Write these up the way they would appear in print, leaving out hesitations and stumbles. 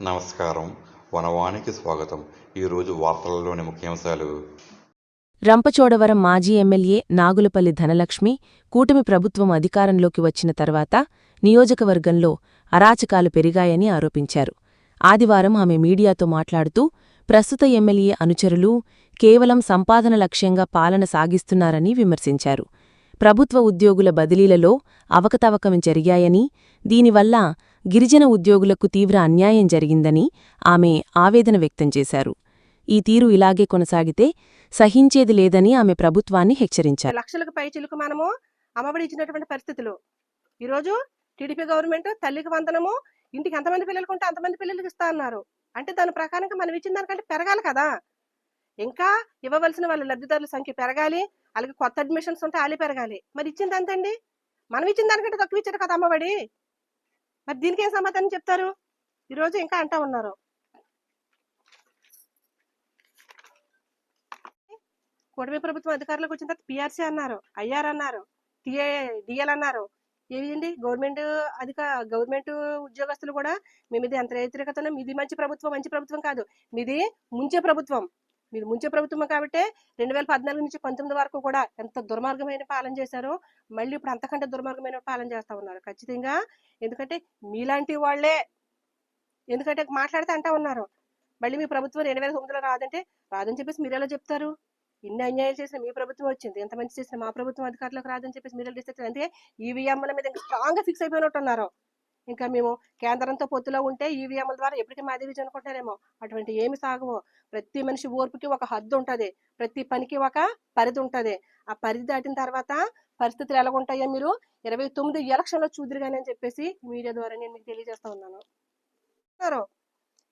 నమస్కారం. వనవానికి స్వాగతం. ఈరోజు వార్తలలోని ముఖ్యాంశాలు. రంపచోడవరం మాజీ ఎమ్మెల్యే నాగులపల్లి ధనలక్ష్మి కూటమి ప్రభుత్వం అధికారంలోకి వచ్చిన తర్వాత నియోజకవర్గంలో అరాచకాలు పెరిగాయని ఆరోపించారు. ఆదివారం ఆమె మీడియాతో మాట్లాడుతూ ప్రస్తుత ఎమ్మెల్యే అనుచరులు కేవలం సంపాదన లక్ష్యంగా పాలన సాగిస్తున్నారని విమర్శించారు. ప్రభుత్వ ఉద్యోగుల బదిలీలలో అవకతవకం జరిగాయని, దీనివల్ల గిరిజన ఉద్యోగులకు తీవ్ర అన్యాయం జరిగిందని ఆమె ఆవేదన వ్యక్తం చేశారు. ఈ తీరు ఇలాగే కొనసాగితే సహించేది లేదని ఆమె ప్రభుత్వాన్ని హెచ్చరించారు. లక్షలకు పైచిలకు మనము అమ్మబడి ఇచ్చినటువంటి పరిస్థితులు ఈరోజు టీడీపీ గవర్నమెంట్ తల్లికి వందనము ఇంటికి ఎంతమంది పిల్లలకు ఉంటే అంతమంది పిల్లలకి ఇస్తా అన్నారు. అంటే దాని ప్రకారంగా మనం ఇచ్చిన దానికంటే పెరగాలి కదా. ఇంకా ఇవ్వవలసిన వాళ్ళ లబ్ధిదారుల సంఖ్య పెరగాలి, అలాగే కొత్త అడ్మిషన్స్ ఉంటే ఆలే పెరగాలి. మరి ఇచ్చింది అంతండి, మనం ఇచ్చిన దానికంటే తక్కువ ఇచ్చారు కదా అమ్మబడి. మరి దీనికి ఏం సమాధానం చెప్తారు? ఈరోజు ఇంకా అంటా ఉన్నారు కూటమి ప్రభుత్వం అధికారంలోకి వచ్చిన తర్వాత పిఆర్సీ అన్నారు, ఐఆర్ అన్నారు, డిఎల్ అన్నారు. ఏంటి గవర్నమెంట్ ఉద్యోగస్తులు కూడా మేము ఇది ఎంత వ్యతిరేకత, మీది మంచి ప్రభుత్వం కాదు, మీది ముంచే ప్రభుత్వం, మీది ముంచే ప్రభుత్వం కాబట్టి 2014 నుంచి 19 వరకు కూడా ఎంత దుర్మార్గమైన పాలన చేశారో మళ్ళీ ఇప్పుడు అంతకంటే దుర్మార్గమైన పాలన చేస్తా ఉన్నారు ఖచ్చితంగా. ఎందుకంటే మీలాంటి వాళ్లే ఎందుకంటే మాట్లాడితే అంటా ఉన్నారు మళ్ళీ మీ ప్రభుత్వం 2009లో రాదని చెప్పేసి మీరు ఎలా చెప్తారు? ఇన్ని అన్యాయాలు చేసిన మీ ప్రభుత్వం వచ్చింది, ఎంత మంచి చేసిన మా ప్రభుత్వం అధికారులకు రాదని చెప్పేసి మీరు డిసైడ్. అంటే ఈవీఎంల మీద ఇంకా స్ట్రాంగ్ గా ఫిక్స్ అయిపోయినట్టున్నారు. ఇంకా మేము కేంద్రంతో పొత్తులో ఉంటే ఈవీఎంల ద్వారా ఎప్పటికీ మాది విజయం అనుకుంటారేమో. అటువంటి ఏమి సాగవు. ప్రతి మనిషి ఓర్పుకి ఒక హద్దు ఉంటది, ప్రతి పనికి ఒక పరిధి ఉంటది. ఆ పరిధి దాటిన తర్వాత పరిస్థితులు ఎలాగుంటాయో మీరు 29 ఎలక్షన్ లో చూదురుగానే అని చెప్పేసి మీడియా ద్వారా నేను మీకు తెలియజేస్తా ఉన్నాను.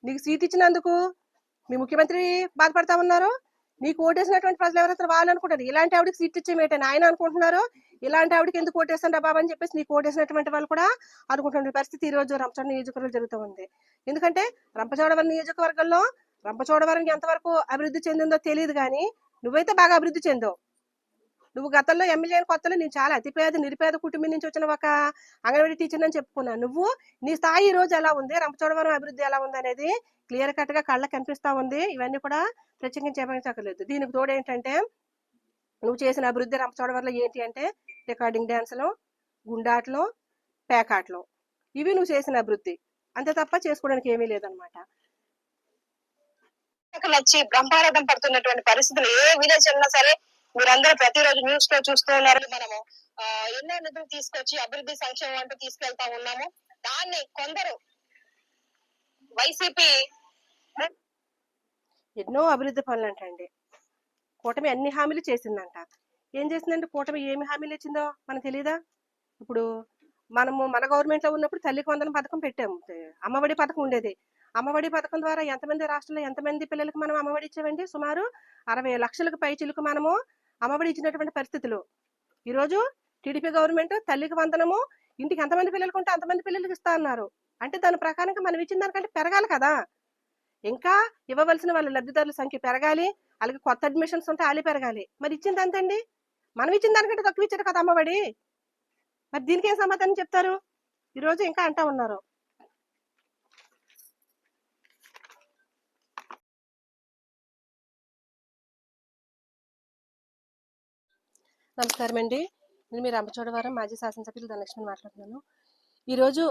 నీకు సీట్ ఇచ్చినందుకు మీ ముఖ్యమంత్రి బాధపడతా ఉన్నారు. నీకు ఓటేసినటువంటి ప్రజలు ఎవరైతే వాళ్ళు అనుకుంటారు ఇలాంటి ఆవిడకి సీట్ ఇచ్చేమేటని ఆయన అనుకుంటున్నారు. ఇలాంటి ఆవిడకి ఎందుకు ఓటేస్తాను బాబా అని చెప్పేసి నీకు ఓటేసినటువంటి వాళ్ళు కూడా అనుకుంటున్న పరిస్థితి ఈ రోజు రంపచోడవరం నియోజకవర్గంలో జరుగుతూ ఉంది. ఎందుకంటే రంపచోడవరం నియోజకవర్గంలో రంపచోడవరం ఎంతవరకు అభివృద్ధి చెందిందో తెలియదు, కానీ నువ్వైతే బాగా అభివృద్ధి చెందావు. నువ్వు గతంలో ఎమ్మెల్యే కొత్తలో నేను చాలా అతిపేద నిరుపేద కుటుంబం నుంచి వచ్చిన ఒక అంగన్వాడీ టీచర్ అని చెప్పుకున్నాను. నువ్వు నీ స్థాయి ఈ రోజు ఎలా ఉంది, రంపచోడవరం అభివృద్ధి ఎలా ఉంది అనేది క్లియర్ కట్ గా కళ్ళకి కనిపిస్తా ఉంది. ఇవన్నీ కూడా ప్రత్యేకించి చెప్పలేదు. దీనికి తోడు ఏంటంటే నువ్వు చేసిన అభివృద్ధి రంపచోడవరంలో ఏంటి అంటే రికార్డింగ్ డ్యాన్స్లో, గుండాట్లో, పేకాట్లో, ఇవి నువ్వు చేసిన అభివృద్ధి. అంతే తప్ప చేసుకోవడానికి ఏమీ లేదనమాట. నచ్చి బ్రహ్మారథం పడుతున్నటువంటి పరిస్థితులు ఏ విలేజ్ ఉన్నా సరే మీరందరూ ప్రతిరోజు న్యూస్ లో చూస్తూ ఉన్నారు. మనము ఎన్నో నిధులు తీసుకొచ్చి అభివృద్ధి సంక్షేమం అంటూ తీసుకెళ్తా ఉన్నాము. దాన్ని కొందరు వైసీపీ ఎన్నో అభివృద్ధి పనులు అంటండి. కూటమి అన్ని హామీలు చేసిందంట. ఏం చేసిందంటే కూటమి ఏమి హామీలు ఇచ్చిందో మనకు తెలియదా? ఇప్పుడు మనము మన గవర్నమెంట్ లో ఉన్నప్పుడు తల్లికి వందనం పథకం పెట్టాము, అమ్మఒడి పథకం ఉండేది. అమ్మఒడి పథకం ద్వారా ఎంతమంది రాష్ట్రంలో ఎంతమంది పిల్లలకు మనం అమ్మఒడి ఇచ్చామండి? సుమారు 60 లక్షలకు పైచిలకు మనము అమ్మఒడి ఇచ్చినటువంటి పరిస్థితులు. ఈరోజు టీడీపీ గవర్నమెంట్ తల్లికి వందనము ఇంటికి ఎంతమంది పిల్లలకు ఉంటే అంతమంది పిల్లలకి ఇస్తా అన్నారు. అంటే దాని ప్రకారంగా మనం ఇచ్చిన దానికంటే పెరగాలి కదా. ఇంకా ఇవ్వవలసిన వాళ్ళ లబ్ధిదారుల సంఖ్య పెరగాలి, అలాగే కొత్త అడ్మిషన్స్ ఉంటే ఆలే పెరగాలి. మరి ఇచ్చింది అంతండి, మనం ఇచ్చిన దానికంటే తక్కువ ఇచ్చారు కదా అమ్మఒడి. మరి దీనికి ఏం సమాధానం చెప్తారు? ఈరోజు ఇంకా అంటా ఉన్నారు. నమస్కారం అండి, నేను మీ రంపచోడవరం మాజీ శాసనసభ్యులు ధనలక్ష్మి మాట్లాడుతున్నాను. ఈరోజు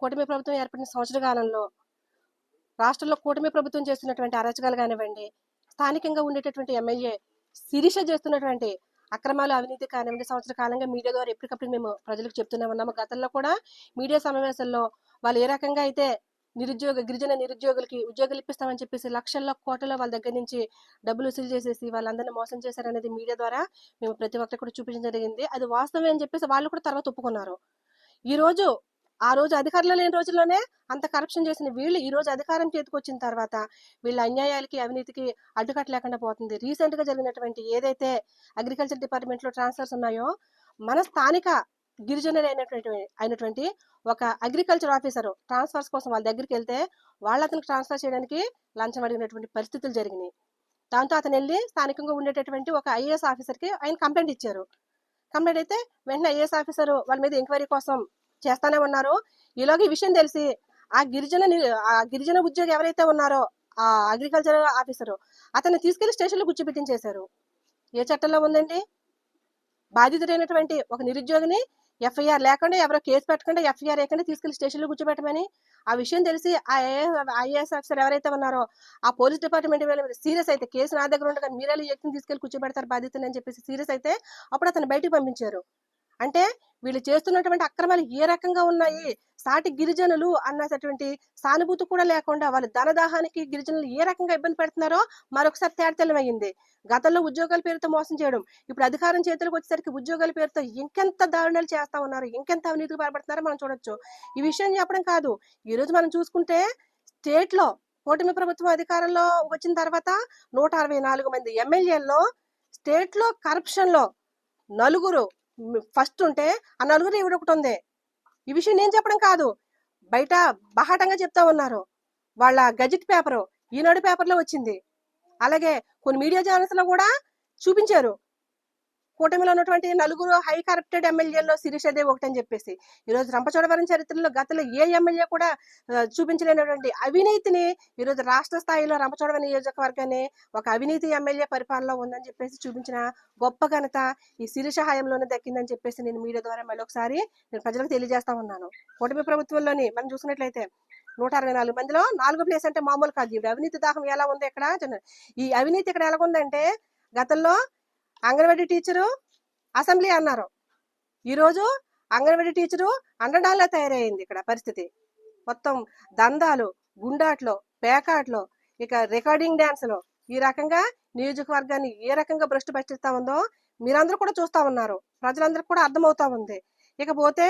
కూటమి ప్రభుత్వం ఏర్పడిన సంవత్సర కాలంలో రాష్ట్రంలో కూటమి ప్రభుత్వం చేస్తున్నటువంటి అరాచకాలు కానివ్వండి, స్థానికంగా ఉండేటటువంటి ఎమ్మెల్యే శిరీష చేస్తున్నటువంటి అక్రమాలు, అవినీతి కానివ్వండి, సంవత్సర కాలంగా మీడియా ద్వారా ఎప్పటికప్పుడు మేము ప్రజలకు చెప్తూనే ఉన్నాము. గతంలో కూడా మీడియా సమావేశాల్లో వాళ్ళు ఏ రకంగా అయితే గిరిజన నిరుద్యోగులకి ఉద్యోగాలు ఇప్పిస్తామని చెప్పేసి లక్షల్లో కోట్లలో వాళ్ళ దగ్గర నుంచి డబ్బులు వసూలు చేసేసి వాళ్ళందరినీ మోసం చేశారనేది మీడియా ద్వారా మేము ప్రతి ఒక్కరు కూడా చూపించడం జరిగింది. అది వాస్తవమే అని చెప్పేసి వాళ్ళు కూడా తర్వాత ఒప్పుకున్నారు. ఆ రోజు అధికారంలో లేని రోజుల్లోనే అంత కరప్షన్ చేసిన వీళ్ళు ఈ రోజు అధికారం చేతికి వచ్చిన తర్వాత వీళ్ళ అన్యాయాలకి, అవినీతికి అడ్డుకట్ట లేకుండా పోతుంది. రీసెంట్ గా జరిగినటువంటి ఏదైతే అగ్రికల్చర్ డిపార్ట్మెంట్ లో ట్రాన్స్ఫర్స్ ఉన్నాయో, మన స్థానిక గిరిజనులు అయినటువంటి ఒక అగ్రికల్చర్ ఆఫీసర్ ట్రాన్స్ఫర్స్ కోసం వాళ్ళ దగ్గరికి వెళ్తే వాళ్ళు అతనికి ట్రాన్స్ఫర్ చేయడానికి లంచం అడిగినటువంటి పరిస్థితులు జరిగినాయి. దాంతో అతను వెళ్ళి స్థానికంగా ఉండేటటువంటి ఒక ఐఏఎస్ ఆఫీసర్కి ఆయన కంప్లైంట్ ఇచ్చారు. కంప్లైంట్ అయితే వెంటనే ఐఏఎస్ ఆఫీసర్ వాళ్ళ మీద ఎంక్వైరీ కోసం చేస్తానే ఉన్నారు. ఈలోగా ఈ విషయం తెలిసి ఆ గిరిజన ఉద్యోగి ఎవరైతే ఉన్నారో ఆ అగ్రికల్చర్ ఆఫీసరు అతన్ని తీసుకెళ్లి స్టేషన్లో కూర్చోబెట్టించేశారు. ఏ చట్టంలో ఉందండి? బాధితుడైనటువంటి ఒక నిరుద్యోగిని ఎఫ్ఐఆర్ లేకుండా, ఎవరో కేసు పెట్టకుండా, ఎఫ్ఐఆర్ లేకుండా తీసుకెళ్లి స్టేషన్లో కూర్చోబెట్టమని. ఆ విషయం తెలిసి ఐఏఎస్ ఆఫీసర్ ఎవరైతే ఉన్నారో ఆ పోలీస్ డిపార్ట్మెంట్ సీరియస్ అయితే, కేసు నా దగ్గర ఉండగా మీరే ఈ వ్యక్తిని తీసుకెళ్లి కూర్చోబెడతారు బాధితుని అని చెప్పేసి సీరియస్ అయితే అప్పుడు అతను బయటికి పంపించారు. అంటే వీళ్ళు చేస్తున్నటువంటి అక్రమాలు ఏ రకంగా ఉన్నాయి, సాటి గిరిజనులు అన్నటువంటి సానుభూతి కూడా లేకుండా వాళ్ళ ధనదాహానికి గిరిజనులు ఏ రకంగా ఇబ్బంది పెడుతున్నారో మరొకసారి తేటతెల్లమైంది. గతంలో ఉద్యోగాల పేరుతో మోసం చేయడం, ఇప్పుడు అధికారం చేతులకు వచ్చేసరికి ఉద్యోగాల పేరుతో ఇంకెంత దారుణాలు చేస్తా ఉన్నారు, ఇంకెంత అవినీతికి పాల్పడుతున్నారో మనం చూడొచ్చు. ఈ విషయం చెప్పడం కాదు, ఈ రోజు మనం చూసుకుంటే స్టేట్ లో కూటమి ప్రభుత్వం అధికారంలో వచ్చిన తర్వాత 164 మంది ఎమ్మెల్యేల్లో స్టేట్ లో కరప్షన్ లో నలుగురు ఫస్ట్ ఉంటే ఆ నలుగురు ఈవిడ ఒకటి ఉంది. ఈ విషయం నేను చెప్పడం కాదు, బయట బహాటంగా చెప్తా ఉన్నారు. వాళ్ళ గజెట్ పేపరు ఈనాడు పేపర్లో వచ్చింది. అలాగే కొన్ని మీడియా ఛానల్స్ లో కూడా చూపించారు. కూటమిలో ఉన్నటువంటి నలుగురు హై కరప్టెడ్ ఎమ్మెల్యేల్లో శిరీషాదేవి ఒకటని చెప్పేసి. ఈరోజు రంపచోడవరం చరిత్రలో గతంలో ఏ ఎమ్మెల్యే కూడా చూపించలేనటువంటి అవినీతిని ఈరోజు రాష్ట్ర స్థాయిలో రంపచోడవరం నియోజకవర్గాన్ని ఒక అవినీతి ఎమ్మెల్యే పరిపాలనలో ఉందని చెప్పేసి చూపించిన గొప్ప ఘనత ఈ శిరీష హయాంలోనే దక్కిందని చెప్పేసి నేను మీడియా ద్వారా మళ్ళీ ఒకసారి నేను ప్రజలకు తెలియజేస్తా ఉన్నాను. కూటమి ప్రభుత్వంలోని మనం చూసినట్లయితే 164 మందిలో 4వ ప్లేస్ అంటే మామూలు కాదు. ఇప్పుడు అవినీతి దాహం ఎలా ఉంది ఇక్కడ, ఈ అవినీతి ఇక్కడ ఎలా ఉందంటే, గతంలో అంగన్వాడీ టీచరు అసెంబ్లీ అన్నారు, ఈరోజు అంగన్వాడీ టీచరు అండడాల్లా తయారైంది. ఇక్కడ పరిస్థితి మొత్తం దందాలు, గుండాట్లో, పేకాట్లో, ఇక రికార్డింగ్ డ్యాన్స్లో, ఈ రకంగా నియోజకవర్గాన్ని ఏ రకంగా భ్రష్టు పట్టిస్తా ఉందో మీరందరూ కూడా చూస్తా ఉన్నారు, ప్రజలందరికీ కూడా అర్థమవుతా ఉంది. ఇకపోతే